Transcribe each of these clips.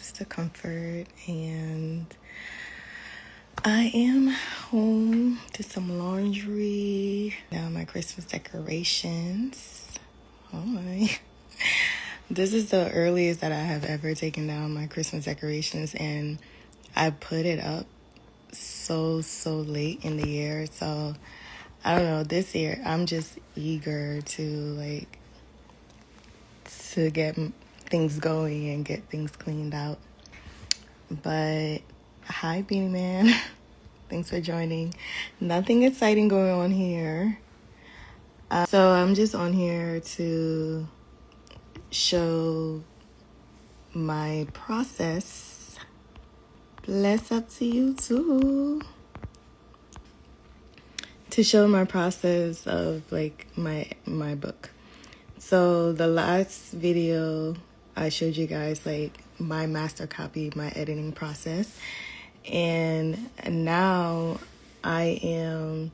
just a comfort, and I am home. Did some laundry. Now my Christmas decorations. Oh my. This is the earliest that I have ever taken down my Christmas decorations, and I put it up so late in the year. So I don't know, this year I'm just eager to get things going and get things cleaned out. But hi, Beanie Man. Thanks for joining. Nothing exciting going on here. So I'm just on here to show my process. Bless up to you too. To show my process of my book. So the last video I showed you guys my master copy, my editing process. And now I am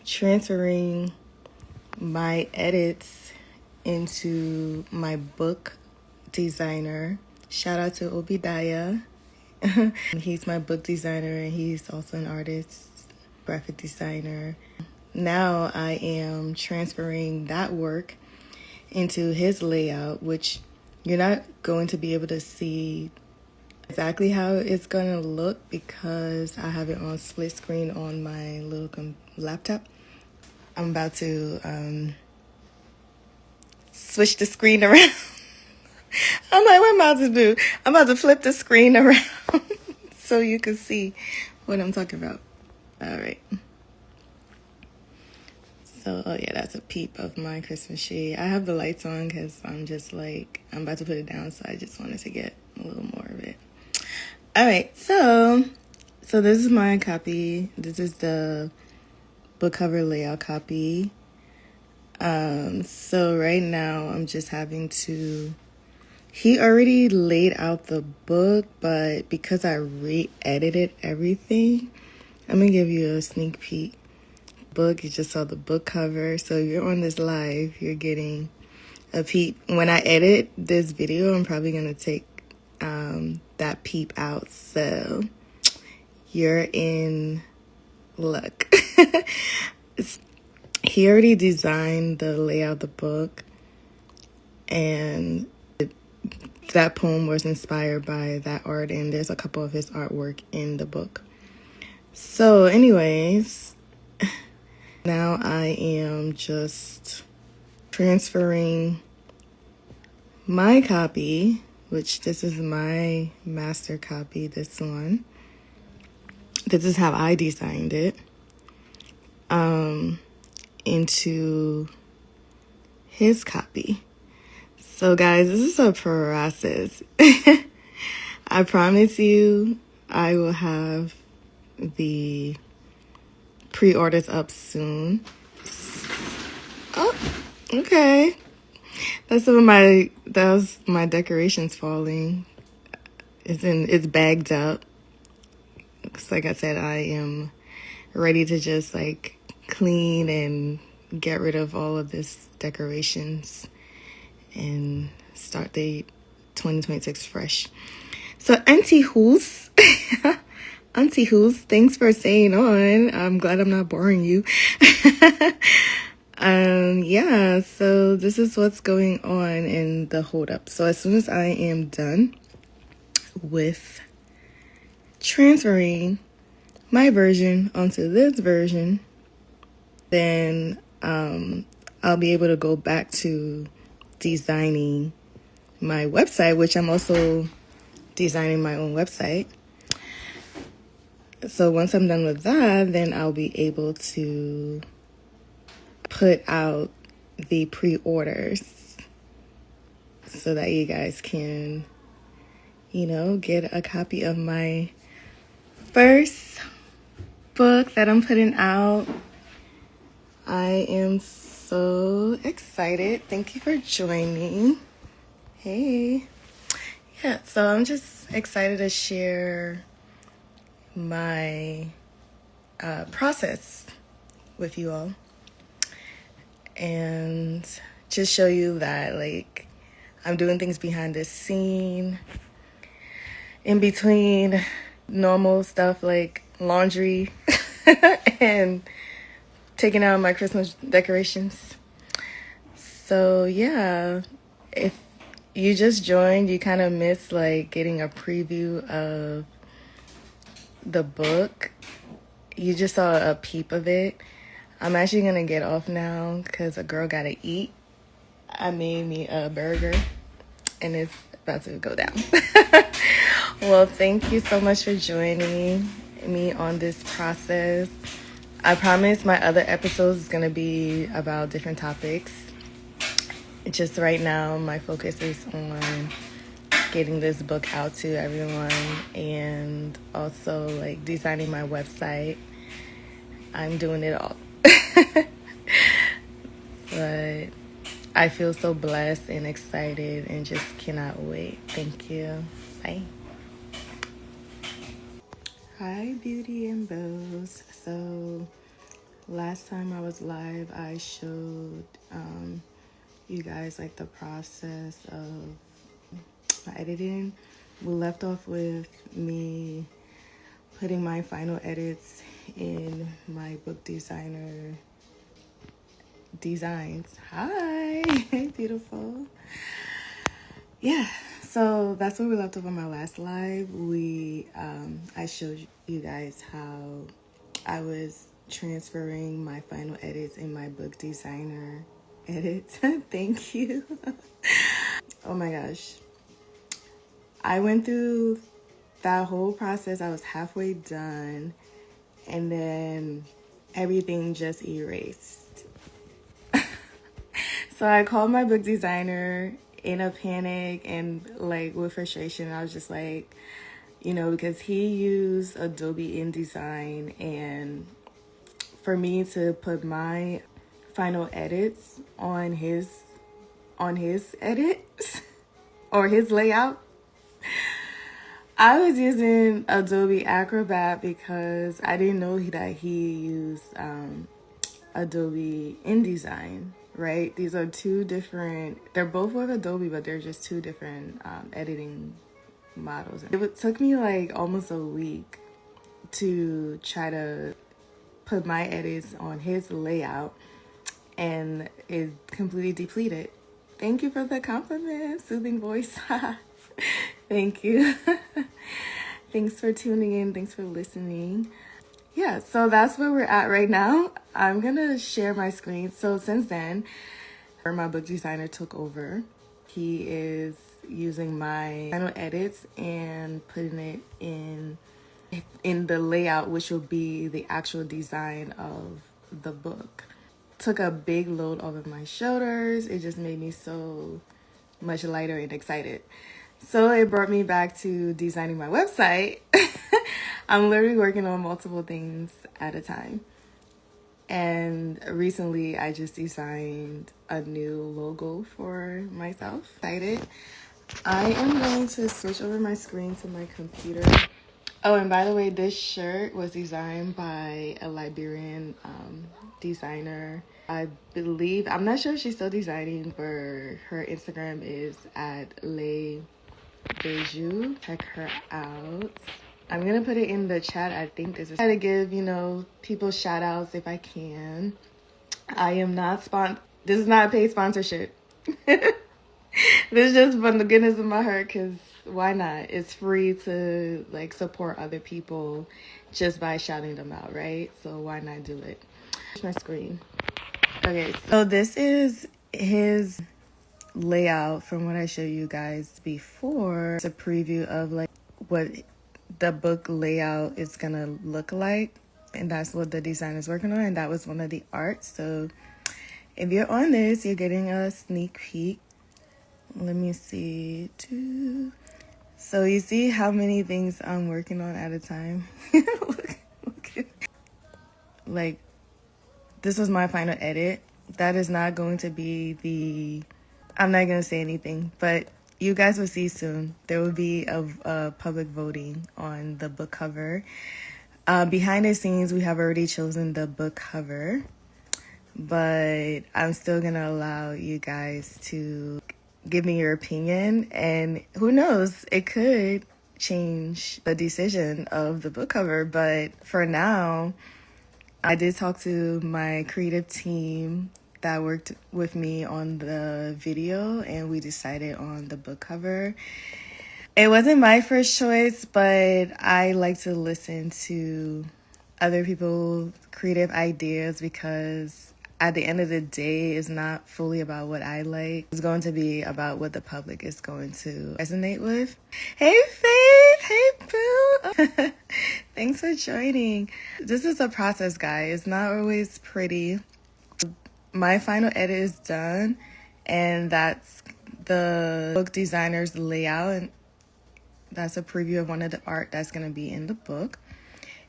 transferring my edits into my book designer. Shout out to Obadiah. He's my book designer, and he's also an artist, graphic designer. Now I am transferring that work into his layout, which you're not going to be able to see exactly how it's going to look because I have it on split screen on my little laptop. I'm about to switch the screen around. I'm like, what am I about to do? I'm about to flip the screen around so you can see what I'm talking about. All right. So, oh yeah, that's a peep of my Christmas tree. I have the lights on because I'm about to put it down, so I just wanted to get a little more of it. All right, so this is my copy. This is the book cover layout copy. So right now I'm just having to... He already laid out the book, but because I re-edited everything, I'm going to give you a sneak peek. Book, you just saw the book cover. So if you're on this live, you're getting a peep. When I edit this video, I'm probably going to take that peep out. So you're in luck. He already designed the layout of the book, and that poem was inspired by that art, and there's a couple of his artwork in the book. So anyways, now I am just transferring my copy, which this is my master copy, this one. This is how I designed it, into his copy. So guys, this is a process. I promise you I will have the pre-orders up soon. Oh, okay. That was my decorations falling. It's bagged up. Cause like I said, I am ready to just clean and get rid of all of this decorations and start the 2026 fresh. So Auntie Hoos, Auntie Hoos, thanks for staying on. I'm glad I'm not boring you. Yeah, so this is what's going on in the hold up. So as soon as I am done with transferring my version onto this version, then I'll be able to go back to designing my website, which I'm also designing my own website. So once I'm done with that, then I'll be able to put out the pre-orders so that you guys can, get a copy of my first book that I'm putting out. I am so excited. Thank you for joining. Hey. Yeah, so I'm just excited to share my process with you all and just show you that I'm doing things behind the scene, in between normal stuff like laundry and taking out my Christmas decorations. So yeah, if you just joined, you kind of missed like getting a preview of the book. You just saw a peep of it. I'm actually gonna get off now because a girl gotta eat. I made me a burger and it's about to go down. Well, thank you so much for joining me on this process. I promise my other episodes is gonna be about different topics. Just right now, my focus is on getting this book out to everyone and also like designing my website. I'm doing it all. But I feel so blessed and excited and just cannot wait. Thank you. Bye. Hi, beauty and bows. So last time I was live, I showed you guys like the process of my editing. We left off with me putting my final edits in my book designer designs. Hi, beautiful. Yeah, so that's where we left off on my last live. I showed you guys how I was transferring my final edits in my book designer edits. Thank you. Oh my gosh. I went through that whole process. I was halfway done and then everything just erased. So I called my book designer in a panic and like with frustration. I was just like, because he used Adobe InDesign, and for me to put my final edits on his edits or his layout, I was using Adobe Acrobat because I didn't know that he used Adobe InDesign, right? These are two different, they're both with Adobe, but they're just two different editing models. It took me like almost a week to try to put my edits on his layout, and it completely depleted. Thank you for the compliment, soothing voice. Thank you. Thanks for tuning in. Thanks for listening. Yeah, so that's where we're at right now. I'm gonna share my screen. So since then, my book designer took over. He is using my final edits and putting it in the layout, which will be the actual design of the book. Took a big load off of my shoulders. It just made me so much lighter and excited. So it brought me back to designing my website. I'm literally working on multiple things at a time. And recently I just designed a new logo for myself. Excited. I am going to switch over my screen to my computer. Oh, and by the way, this shirt was designed by a Liberian designer. I believe, I'm not sure if she's still designing, but her Instagram is at Les Bijou. Check her out. I'm gonna put it in the chat. I think this is try to give, people shout outs if I can. I am not this is not a paid sponsorship. This is just from the goodness of my heart, because why not? It's free to like support other people just by shouting them out, right? So why not do it? My screen. Okay, so this is his layout from what I showed you guys before. It's a preview of like what the book layout is gonna look like, and that's what the design is working on, and that was one of the arts. So if you're on this, you're getting a sneak peek. Let me see. So you see how many things I'm working on at a time. look like this was my final edit. That is not going to be I'm not going to say anything, but you guys will see soon. There will be a public voting on the book cover. Behind the scenes, we have already chosen the book cover, but I'm still going to allow you guys to give me your opinion, and who knows, it could change the decision of the book cover, but for now, I did talk to my creative team that worked with me on the video, and we decided on the book cover. It wasn't my first choice, but I like to listen to other people's creative ideas because at the end of the day, it's not fully about what I like. It's going to be about what the public is going to resonate with. Hey, Faith! Hey, Boo! Thanks for joining. This is a process, guys. It's not always pretty. My final edit is done, and that's the book designer's layout, and that's a preview of one of the art that's going to be in the book.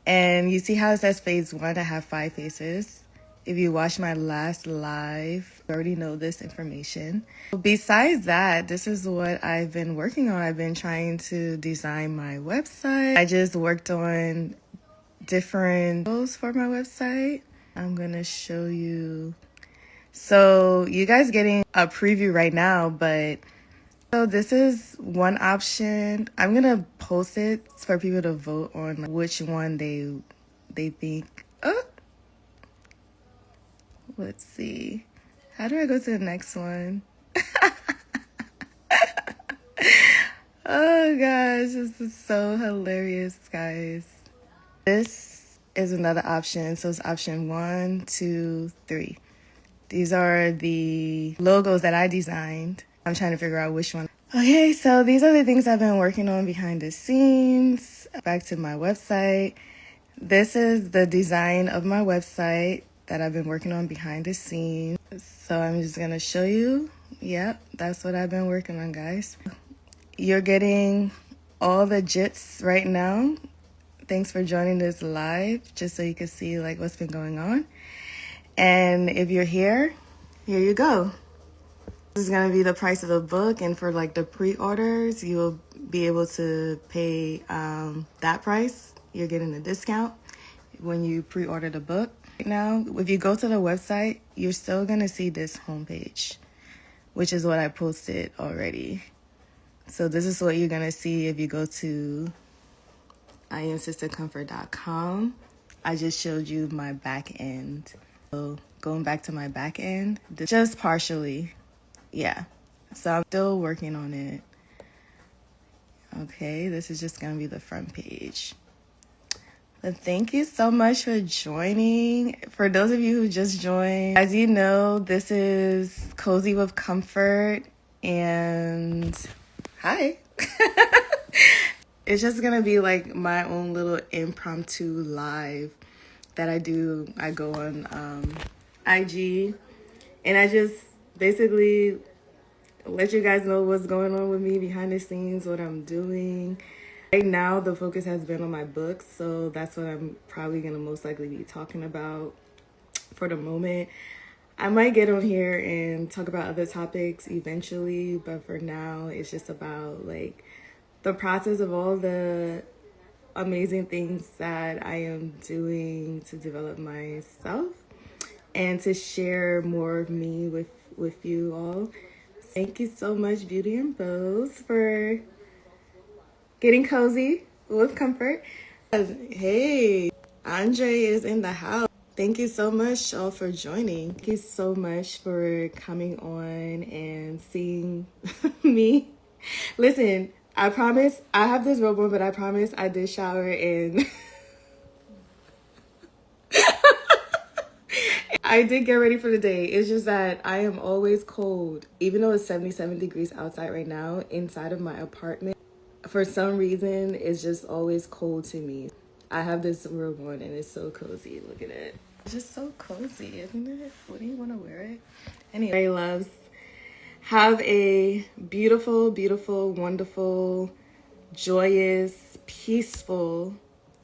And you see how it says phase 1, I have 5 phases. If you watched my last live, you already know this information. Besides that, this is what I've been working on. I've been trying to design my website. I just worked on different goals for my website. I'm going to show you. So you guys getting a preview right now, but so this is one option. I'm going to post it for people to vote on which one they think. Oh, let's see. How do I go to the next one? Oh gosh, this is so hilarious, guys. This is another option. So it's option 1, 2, 3. These are the logos that I designed. I'm trying to figure out which one. Okay, so these are the things I've been working on behind the scenes. Back to my website. This is the design of my website that I've been working on behind the scenes. So I'm just going to show you. Yep, that's what I've been working on, guys. You're getting all the gist right now. Thanks for joining this live, just so you can see like what's been going on. And if you're here you go. This is going to be the price of the book, and for like the pre-orders, you will be able to pay that price. You're getting a discount when you pre-order the book. Now, if you go to the website, you're still going to see this homepage, which is what I posted already. So this is what you're going to see if you go to iamsistercomfort.com. I just showed you my back end. So going back to my back end, just partially. Yeah, so I'm still working on it. Okay, this is just going to be the front page. But thank you so much for joining. For those of you who just joined, as you know, this is Cozy with Comfort, and hi. It's just going to be like my own little impromptu live that I do. I go on IG, and I just basically let you guys know what's going on with me behind the scenes, what I'm doing. Right now, the focus has been on my books, so that's what I'm probably going to most likely be talking about for the moment. I might get on here and talk about other topics eventually, but for now, it's just about like the process of all the amazing things that I am doing to develop myself and to share more of me with you all. Thank you so much, Beauty and Bows, for getting cozy with comfort. Hey, Andre is in the house. Thank you so much all for joining. Thank you so much for coming on and seeing me. Listen, I promise, I have this robe on, but I promise I did shower and I did get ready for the day. It's just that I am always cold. Even though it's 77 degrees outside right now, inside of my apartment, for some reason, it's just always cold to me. I have this robe on and it's so cozy. Look at it. It's just so cozy, isn't it? Wouldn't you want to wear it? Anyway, loves, have a beautiful, beautiful, wonderful, joyous, peaceful,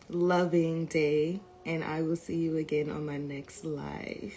loving day. And I will see you again on my next live.